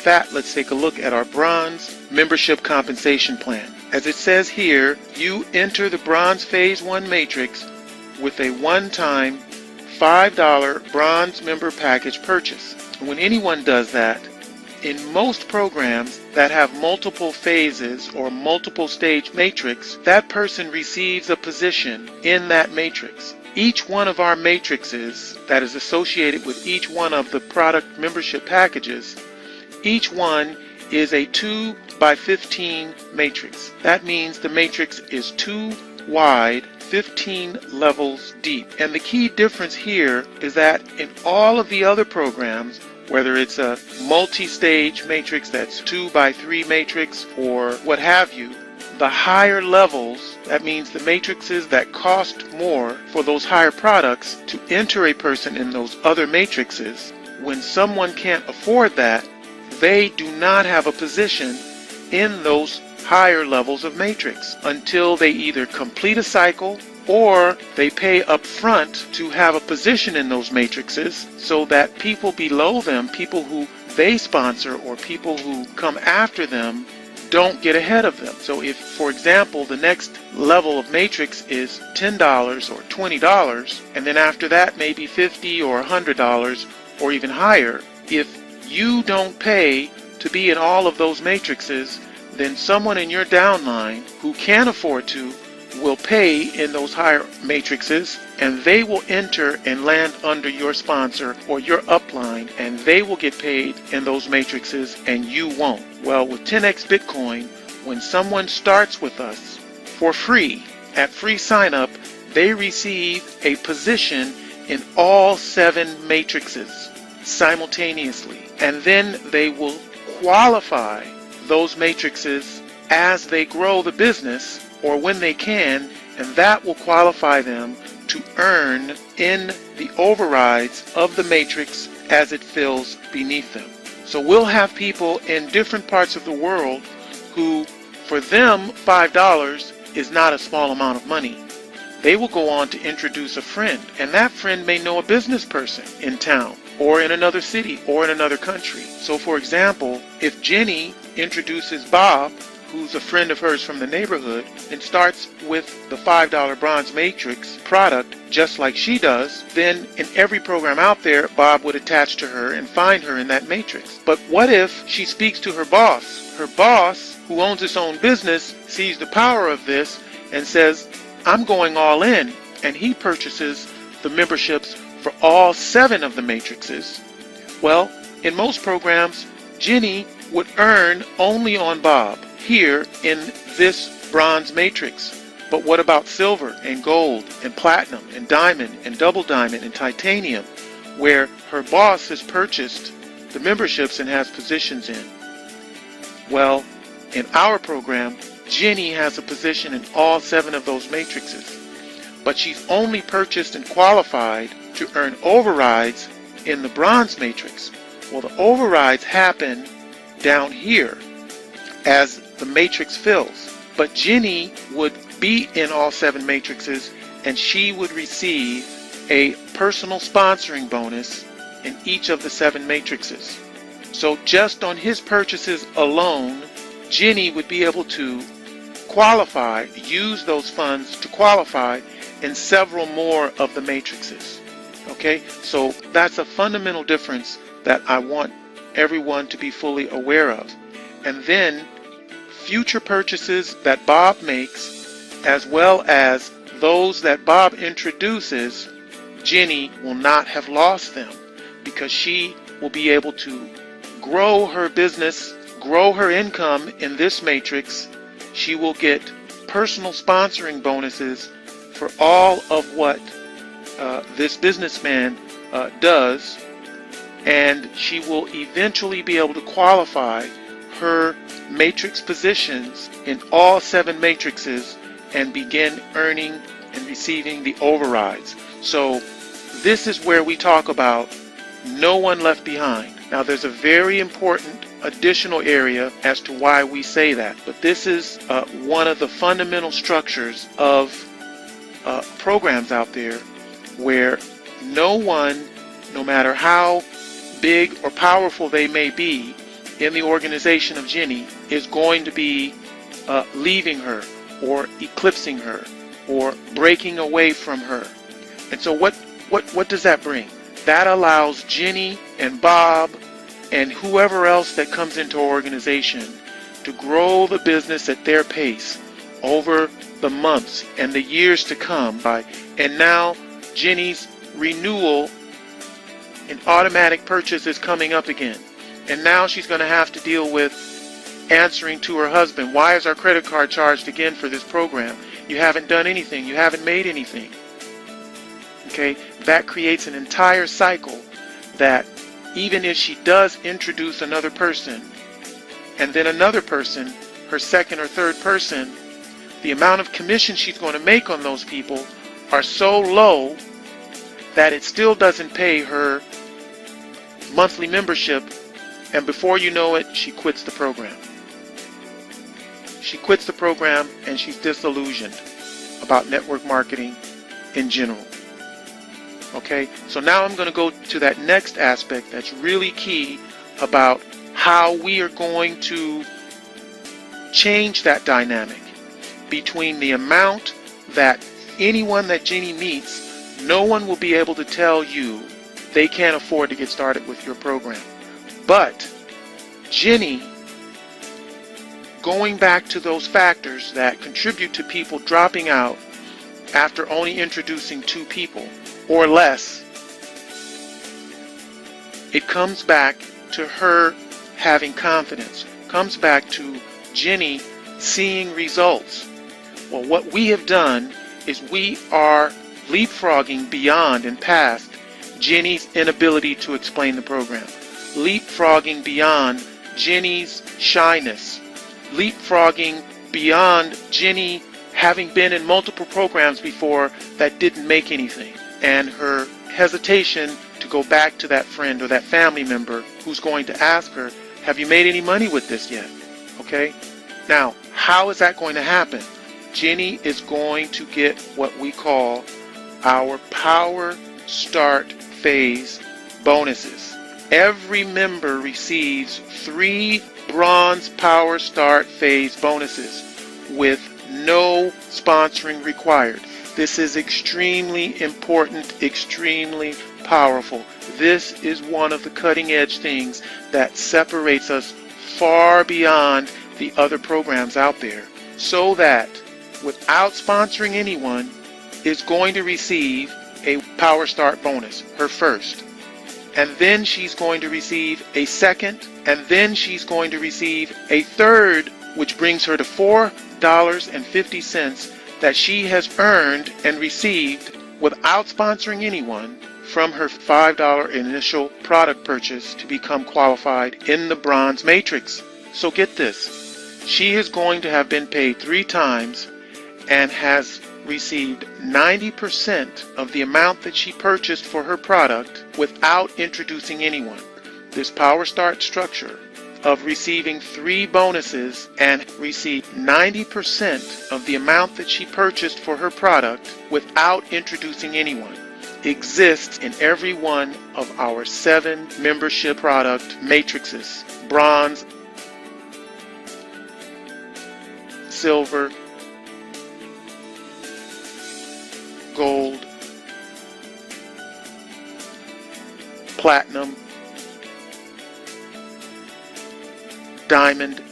that, let's take a look at our bronze membership compensation plan. As it says here, you enter the bronze phase 1 matrix with a one-time $5 bronze member package purchase. When anyone does that, in most programs that have multiple phases or multiple stage matrix, that person receives a position in that matrix. Each one of our matrices that is associated with each one of the product membership packages, each one is a 2 by 15 matrix. That means the matrix is 2 wide, 15 levels deep. And the key difference here is that in all of the other programs, whether it's a multi-stage matrix that's 2 by 3 matrix or what have you, the higher levels, that means the matrices that cost more for those higher products to enter a person in those other matrices, when someone can't afford that, they do not have a position in those higher levels of matrix until they either complete a cycle or they pay up front to have a position in those matrices so that people below them, people who they sponsor or people who come after them, don't get ahead of them. So if, for example, the next level of matrix is $10 or $20, and then after that maybe $50 or $100 or even higher, if you don't pay to be in all of those matrices, then someone in your downline who can afford to will pay in those higher matrices, and they will enter and land under your sponsor or your upline, and they will get paid in those matrices and you won't. Well, with 10x Bitcoin, when someone starts with us for free, at free sign up, they receive a position in all 7 matrices simultaneously, and then they will qualify those matrices as they grow the business or when they can, and that will qualify them to earn in the overrides of the matrix as it fills beneath them. So we'll have people in different parts of the world who, for them, $5 is not a small amount of money. They will go on to introduce a friend, and that friend may know a business person in town or in another city or in another country. So for example, if Jenny introduces Bob, who's a friend of hers from the neighborhood, and starts with the $5 bronze matrix product just like she does, then in every program out there, Bob would attach to her and find her in that matrix. But what if she speaks to her boss? Her boss, who owns his own business, sees the power of this and says, I'm going all in, and he purchases the memberships for all 7 of the matrices. Well, in most programs, Jenny would earn only on Bob here in this bronze matrix. But what about silver and gold and platinum and diamond and double diamond and titanium, where her boss has purchased the memberships and has positions in? Well, in our program, Jenny has a position in all 7 of those matrices, but she's only purchased and qualified to earn overrides in the bronze matrix. Well, the overrides happen down here as the matrix fills, but Jenny would be in all 7 matrices, and she would receive a personal sponsoring bonus in each of the 7 matrices. So just on his purchases alone, Jenny would be able to qualify, use those funds to qualify in several more of the matrices. Okay, so that's a fundamental difference that I want everyone to be fully aware of. And then future purchases that Bob makes, as well as those that Bob introduces, Jenny will not have lost them, because she will be able to grow her business, grow her income in this matrix. She will get personal sponsoring bonuses for all of what this businessman does, and she will eventually be able to qualify her matrix positions in all 7 matrices and begin earning and receiving the overrides. So this is where we talk about no one left behind. Now there's a very important additional area as to why we say that, but this is one of the fundamental structures of programs out there where no one, no matter how big or powerful they may be, in the organization of Jenny is going to be leaving her or eclipsing her or breaking away from her. And so what does that bring? That allows Jenny and Bob and whoever else that comes into our organization to grow the business at their pace over the months and the years to come. And now Jenny's renewal and automatic purchase is coming up again. And now she's going to have to deal with answering to her husband, why is our credit card charged again for this program? You haven't done anything. You haven't made anything. Okay, that creates an entire cycle that even if she does introduce another person and then another person, her second or third person, the amount of commission she's going to make on those people are so low that it still doesn't pay her monthly membership, and before you know it, she quits the program. She quits the program and she's disillusioned about network marketing in general. Okay, so now I'm going to go to that next aspect that's really key about how we are going to change that dynamic between the amount that anyone that Jenny meets, no one will be able to tell you they can't afford to get started with your program. But Jenny, going back to those factors that contribute to people dropping out after only introducing 2 people or less, it comes back to her having confidence, comes back to Jenny seeing results. Well, what we have done is we are leapfrogging beyond and past Jenny's inability to explain the program, leapfrogging beyond Jenny's shyness, leapfrogging beyond Jenny having been in multiple programs before that didn't make anything, and her hesitation to go back to that friend or that family member who's going to ask her, have you made any money with this yet? Okay? Now, how is that going to happen? Jenny is going to get what we call our Power Start Phase bonuses. Every member receives 3 Bronze Power Start Phase bonuses with no sponsoring required. This is extremely important, extremely powerful. This is one of the cutting edge things that separates us far beyond the other programs out there, so that without sponsoring anyone is going to receive a Power Start bonus, her first. And then she's going to receive a second, and then she's going to receive a third, which brings her to $4.50 that she has earned and received without sponsoring anyone from her $5 initial product purchase to become qualified in the Bronze Matrix. So get this, she is going to have been paid 3 times and has received 90% of the amount that she purchased for her product without introducing anyone. This Power Start structure of receiving 3 bonuses and receive 90% of the amount that she purchased for her product without introducing anyone exists in every one of our 7 membership product matrices: bronze, silver, gold, platinum, diamond,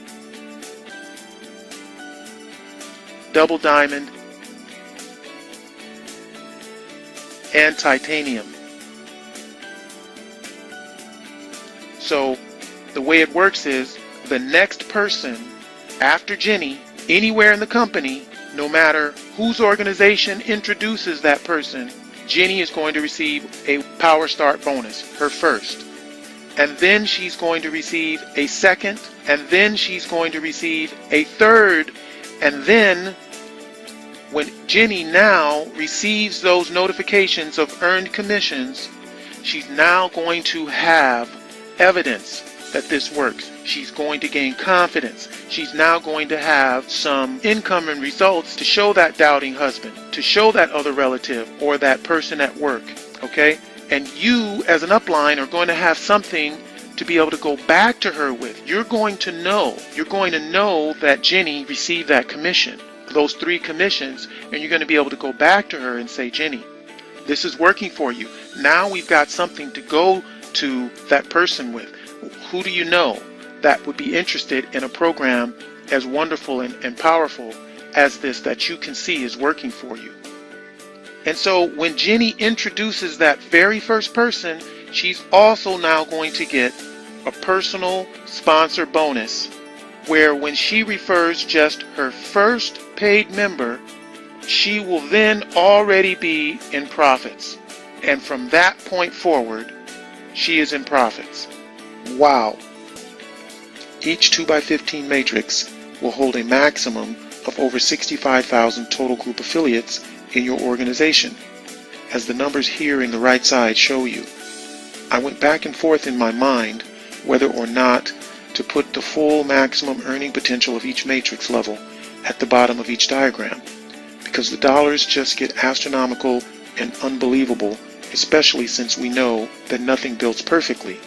double diamond, and titanium. So the way it works is the next person after Jenny, anywhere in the company, no matter whose organization introduces that person, Jenny is going to receive a Power Start bonus, her first. And then she's going to receive a second, and then she's going to receive a third, and then when Jenny now receives those notifications of earned commissions, she's now going to have evidence that this works. She's going to gain confidence. She's now going to have some income and results to show that doubting husband, to show that other relative or that person at work, okay? And you as an upline are going to have something to be able to go back to her with. You're going to know that Jenny received that commission, those 3 commissions, and you're going to be able to go back to her and say, Jenny, this is working for you. Now we've got something to go to that person with. Who do you know that would be interested in a program as wonderful and powerful as this that you can see is working for you? And so when Jenny introduces that very first person, she's also now going to get a personal sponsor bonus, where when she refers just her first paid member, she will then already be in profits. And from that point forward, she is in profits. Wow. Each 2x15 matrix will hold a maximum of over 65,000 total group affiliates in your organization, as the numbers here in the right side show you. I went back and forth in my mind whether or not to put the full maximum earning potential of each matrix level at the bottom of each diagram, because the dollars just get astronomical and unbelievable, especially since we know that nothing builds perfectly.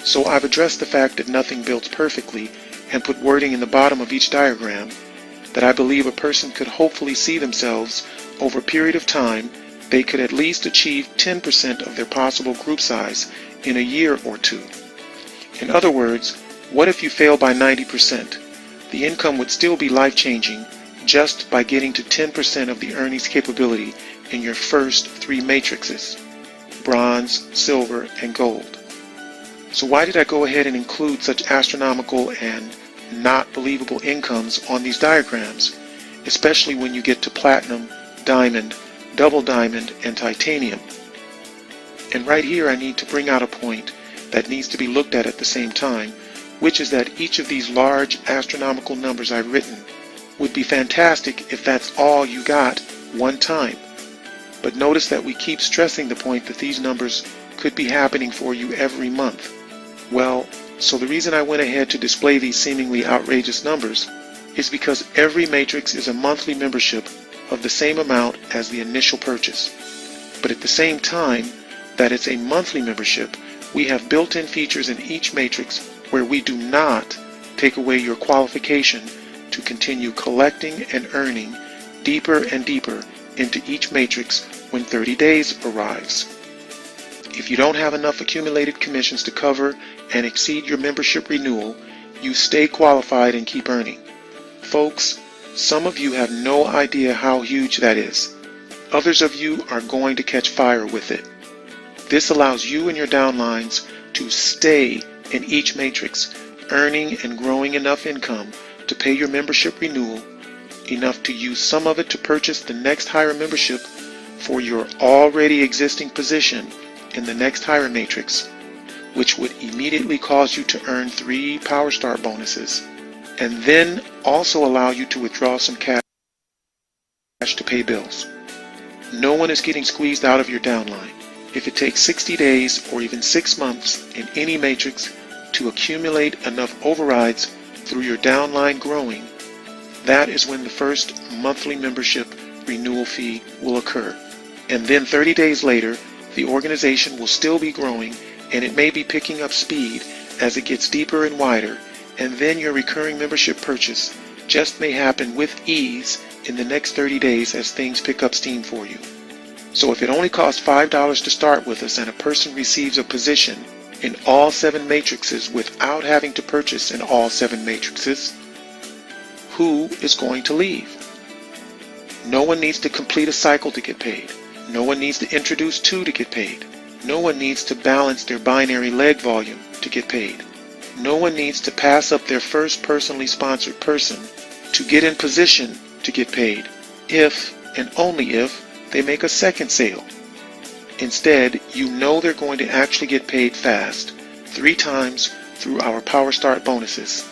So I've addressed the fact that nothing builds perfectly and put wording in the bottom of each diagram that I believe a person could hopefully see themselves over a period of time. They could at least achieve 10% of their possible group size in a year or 2. In other words, what if you fail by 90%? The income would still be life-changing just by getting to 10% of the earnings capability in your first 3 matrices: bronze, silver, and gold. So why did I go ahead and include such astronomical and not believable incomes on these diagrams, especially when you get to platinum, diamond, double diamond, and titanium? And right here I need to bring out a point that needs to be looked at the same time, which is that each of these large astronomical numbers I've written would be fantastic if that's all you got one time. But notice that we keep stressing the point that these numbers could be happening for you every month. Well, so the reason I went ahead to display these seemingly outrageous numbers is because every matrix is a monthly membership of the same amount as the initial purchase. But at the same time that it's a monthly membership, we have built-in features in each matrix where we do not take away your qualification to continue collecting and earning deeper and deeper into each matrix when 30 days arrives. If you don't have enough accumulated commissions to cover and exceed your membership renewal, you stay qualified and keep earning. Folks, some of you have no idea how huge that is. Others of you are going to catch fire with it. This allows you and your downlines to stay in each matrix, earning and growing enough income to pay your membership renewal, enough to use some of it to purchase the next higher membership for your already existing position in the next higher matrix, which would immediately cause you to earn 3 Power Start bonuses, and then also allow you to withdraw some cash to pay bills. No one is getting squeezed out of your downline. If it takes 60 days or even 6 months in any matrix to accumulate enough overrides through your downline growing, that is when the first monthly membership renewal fee will occur. And then 30 days later, the organization will still be growing, and it may be picking up speed as it gets deeper and wider, and then your recurring membership purchase just may happen with ease in the next 30 days as things pick up steam for you. So if it only costs $5 to start with us and a person receives a position in all 7 matrices without having to purchase in all 7 matrices, who is going to leave? No one needs to complete a cycle to get paid. No one needs to introduce 2 to get paid. No one needs to balance their binary leg volume to get paid. No one needs to pass up their first personally sponsored person to get in position to get paid, if and only if they make a second sale. Instead, you know they're going to actually get paid fast 3 times through our Power Start bonuses,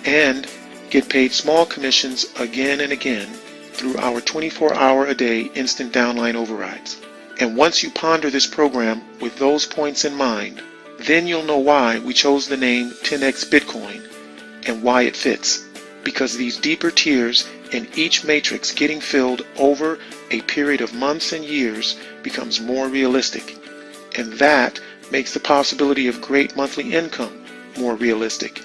and get paid small commissions again and again through our 24-hour-a-day instant downline overrides. And once you ponder this program with those points in mind, then you'll know why we chose the name 10x Bitcoin and why it fits. Because these deeper tiers in each matrix getting filled over a period of months and years becomes more realistic. And that makes the possibility of great monthly income more realistic.